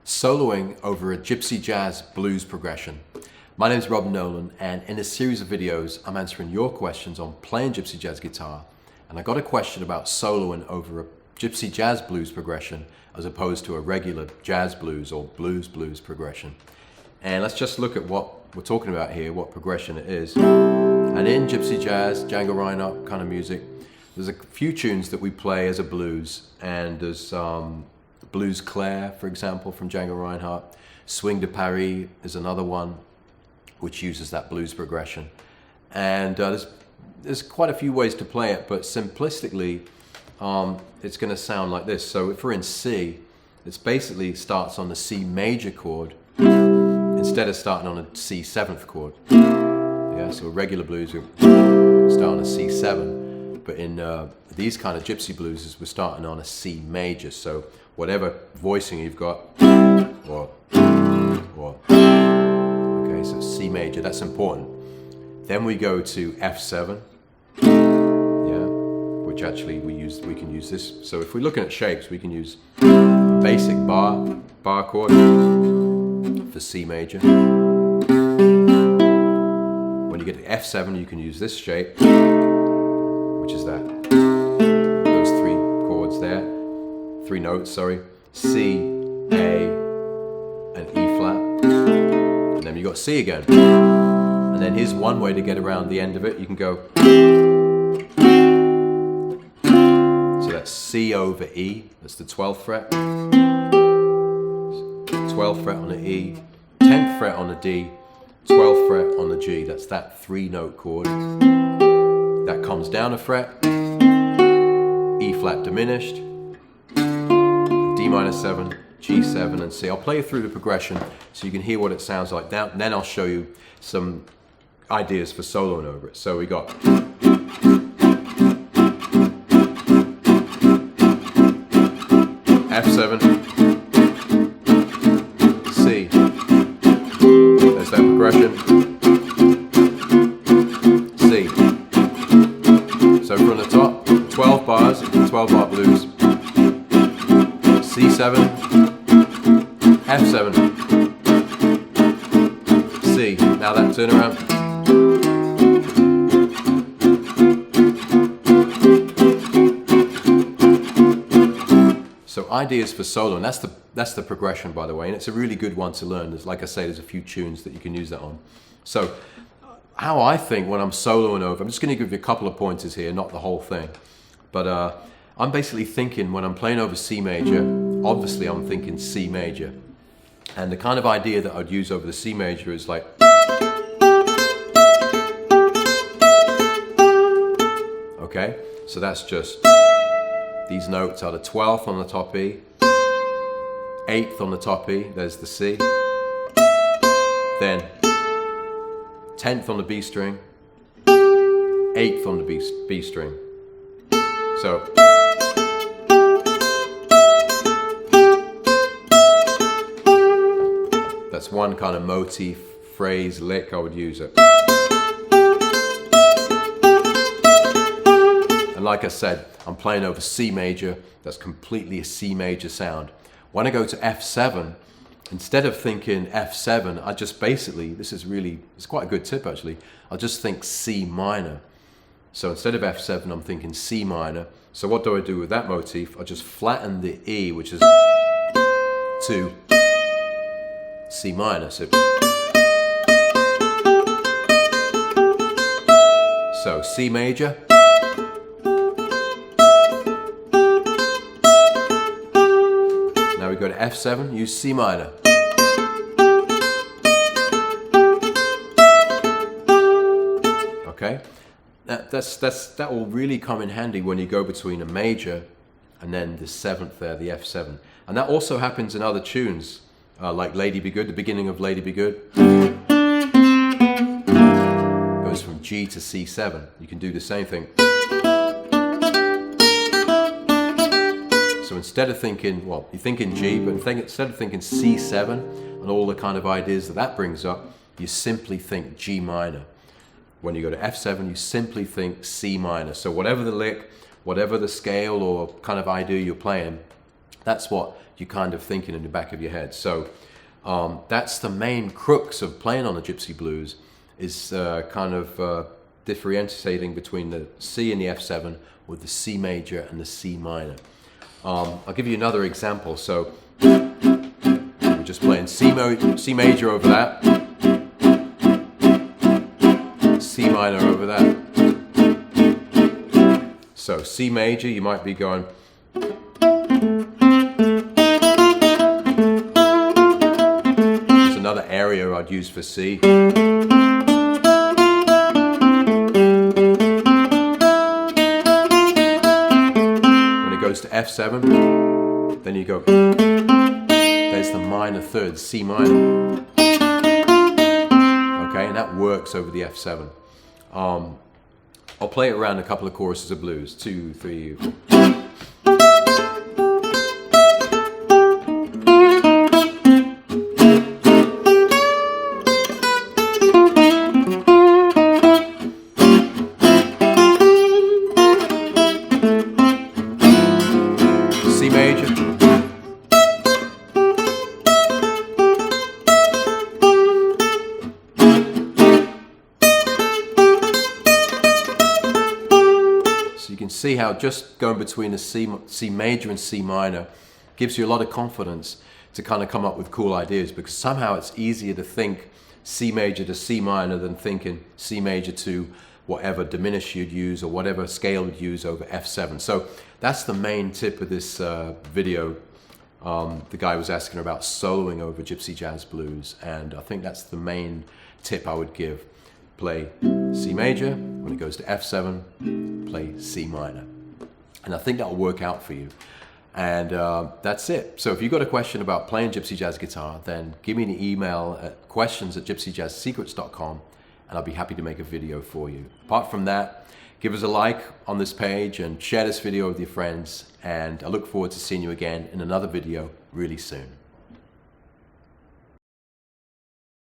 soloing over a Gypsy Jazz blues progression. My name is Nolan, and in a series of videos I'm answering your questions on playing Gypsy Jazz guitar, and I got a question about soloing over a Gypsy Jazz blues progression as opposed to a regular jazz blues or blues progression. And let's just look at what we're talking about here, what progression it is. And in Gypsy Jazz, Django Reinhardt kind of music, there's a few tunes that we play as a blues, and there's Blues Clair, for example, from Django Reinhardt. Swing de Paris is another one which uses that blues progression. And there's quite a few ways to play it, but simplistically, it's going to sound like this. So if we're in C, it basically starts on the C major chord instead of starting on a C 7th chord. Yeah, so a regular blues, we start on a C7, but in these kind of gypsy blues, we're starting on a C major. So whatever voicing you've got, or okay, so C major, that's important. Then we go to F7, yeah, which actually we can use this. So if we're looking at shapes, we can use basic bar chord for C major. When you get to F7, you can use this shape, which is those three chords there, three notes, sorry, C, A, and E flat, and then you got C again. And then here's one way to get around the end of it. You can go, so that's C over E, that's the 12th fret, 12th fret on the E, 10th fret on the D, 12th fret on the G. That's that 3-note chord. That comes down a fret, E flat diminished, D minor 7, G7, and C. I'll play you through the progression so you can hear what it sounds like. Then I'll show you some ideas for soloing over it. So we got F7, C. There's that progression. C. So from the top, 12 bars, 12 bar blues. C7, F7, C. Now that turn around. So ideas for solo, and that's the progression, by the way, and it's a really good one to learn. There's, like I say, there's a few tunes that you can use that on. So how I think when I'm soloing over, I'm just going to give you a couple of pointers here, not the whole thing, but I'm basically thinking when I'm playing over C major, obviously I'm thinking C major, and the kind of idea that I'd use over the C major is like, okay, so that's just, these notes are the 12th on the top E, 8th on the top E, there's the C, then 10th on the B string, 8th on the B string. So that's one kind of motif, phrase, lick I would use it. And like I said, I'm playing over C major, that's completely a C major sound. When I go to F7, instead of thinking F7, I just basically, it's quite a good tip actually, I'll just think C minor. So instead of F7, I'm thinking C minor. So what do I do with that motif? I just flatten the E, which is to C minor. So C major, now we go to F7, use C minor. Okay, that will really come in handy when you go between a major and then the 7th there, the F7. And that also happens in other tunes, like Lady Be Good, the beginning of Lady Be Good goes from G to C7. You can do the same thing. So instead of thinking, well, you think in G, but instead of thinking C7 and all the kind of ideas that brings up, you simply think G minor. When you go to F7, you simply think C minor. So whatever the lick, whatever the scale or kind of idea you're playing, That's what you're kind of thinking in the back of your head. So that's the main crux of playing on the Gypsy blues, is kind of differentiating between the C and the F7 with the C major and the C minor. I'll give you another example. So we're just playing C major over that, C minor over that. So C major, you might be going, there's another area I'd use for C. Goes to F7, then you go, there's the minor third, C minor. Okay, and that works over the F7. I'll play it around a couple of choruses of blues. 2, 3, 4. C major, so you can see how just going between the C major and C minor gives you a lot of confidence to kind of come up with cool ideas, because somehow it's easier to think C major to C minor than thinking C major to whatever diminished you'd use or whatever scale you'd use over F7. So that's the main tip of this video. The guy was asking about soloing over Gypsy Jazz blues, and I think that's the main tip I would give. Play C major, when it goes to F7, play C minor. And I think that'll work out for you. And that's it. So if you've got a question about playing Gypsy Jazz guitar, then give me an email at questions@gypsyjazzsecrets.com, and I'll be happy to make a video for you. Apart from that, give us a like on this page and share this video with your friends, and I look forward to seeing you again in another video really soon.